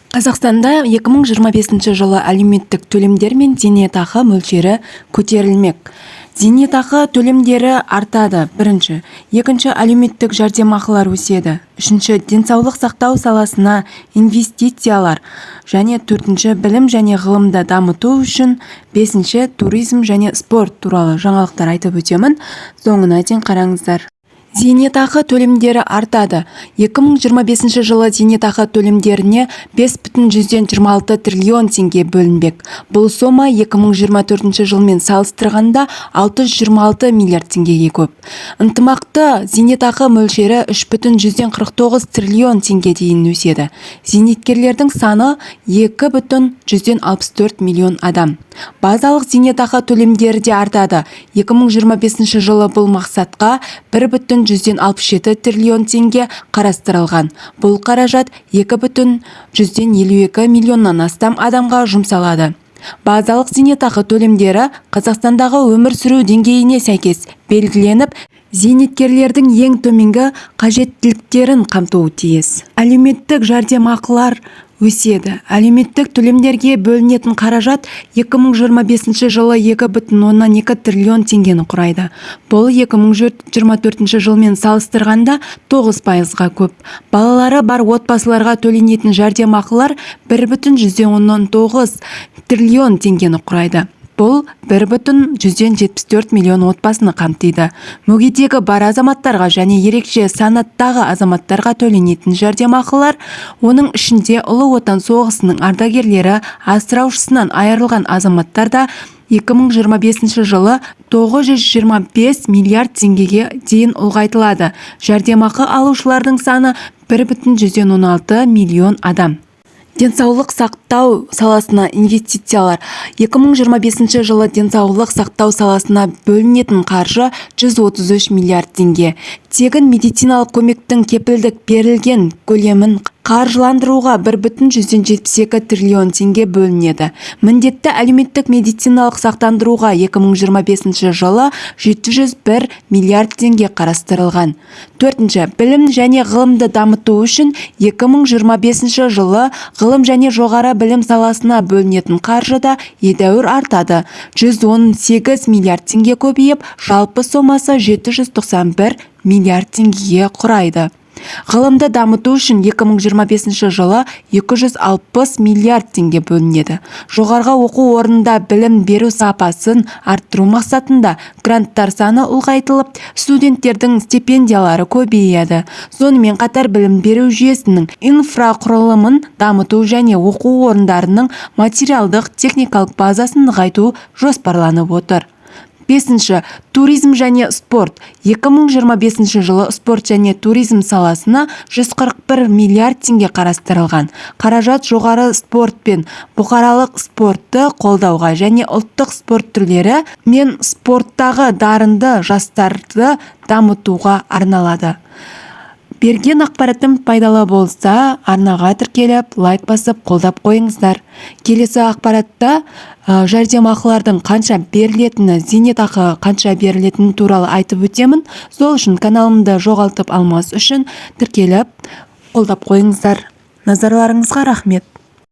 Қазақстанда 2025 жылы әлеуметтік төлемдер мен зейнетақы мөлшері көтерілмек. Зейнетақы төлемдері артады. Бірінші. Екінші, әлеуметтік жәрдемақылар өседі. Үшінші, денсаулық сақтау саласына инвестициялар. Және төртінші, білім және ғылымды дамыту үшін. Бесінші, туризм және спорт туралы жаңалықтар айтып өтемін. Соңына дейін қараңыздар. Зейнетақы төлемдері артады. 2025 жылы зейнетақы төлемдеріне 5,26 триллион теңге бөлінбек. Бұл сома 2024 жылмен салыстырғанда 626 миллиард теңгеге көп. Ынтымақты зейнетақы мөлшері 3,49 триллион теңге дейін өседі. Зейнеткерлердің саны 2,64 миллион адам. Базалық зейнетақы төлемдері де артады. 2025 жылы бұл мақсатқа 1,167 триллион теңге қарастырылған. Бұл қаражат 2,52 миллионнан астам адамға жұмсалады. Базалық зейнетақы төлемдері Қазақстандағы өмір сүру деңгейіне сәйкес белгіленіп, зейнеткерлердің ең төменгі қажеттіліктерін қамтуы тиіс. Әлеуметтік жәрдемақылар өседі. Әлеуметтік төлемдерге бөлінетін қаражат 2025 жылы 2,12 триллион теңгені құрайды. Бұл 2024 жылмен салыстырғанда 9%-ға көп. Балалары бар отбасыларға төленетін жәрдемақылар 1,19 триллион теңгені құрайды. Бұл 1,174 миллион отбасыны қамтиды. Мүгедегі бар азаматтарға және ерекше санаттағы азаматтарға төленетін жәрдемақылар, оның ішінде Ұлы Отан соғысының ардагерлері, асыраушысынан айырылған азаматтарда 2025 жылы 925 миллиард теңгеге дейін ұлғайтылады. Жәрдемақы алушылардың саны 1,116 миллион адам. Денсаулық сақтау саласына инвестициялар. 2025 жылы денсаулық сақтау саласына бөлінетін қаржы 133 миллиард теңге. Тегін медициналық көмектің кепілдік берілген көлемін қаржыландыруға 1,172 триллион теңге бөлінеді. Міндетті әлеуметтік медициналық сақтандыруға 2025 жылы 701 миллиард теңге қарастырылған. Төртінші, білім және ғылымды дамыту үшін 2025 жылы ғылым және жоғары білім саласына бөлінетін қаржы да едәуір артады. 118 миллиард теңге көбейіп, жалпы сомасы 791 миллиард теңгеге құрайды. Ғылымды дамыту үшін 2025 жылы 260 миллиард теңге бөлінеді. Жоғарғы оқу орнында білім беру сапасын арттыру мақсатында гранттар саны ұлғайтылып, студенттердің стипендиялары көбейеді. Сонымен қатар білім беру жүйесінің инфрақұрылымын дамыту және оқу орындарының материалдық техникалық базасын нығайту жоспарланып отыр. Бесінші, туризм және спорт. 2025 жылы спорт және туризм саласына 141 миллиард теңге қарастырылған. Қаражат жоғары спорт пен бұқаралық спортты қолдауға және ұлттық спорт түрлері мен спорттағы дарынды жастарды дамытуға арналады. Берген ақпаратым пайдалы болса, арнаға тіркеліп, лайк басып, қолдап қойыңыздар. Келесі ақпаратта жәрдемақылардың қанша берілетіні, зейнетақы қанша берілетіні туралы айтып өтемін. Сол үшін каналымды жоғалтып алмас үшін тіркеліп, қолдап қойыңыздар. Назарларыңызға рахмет.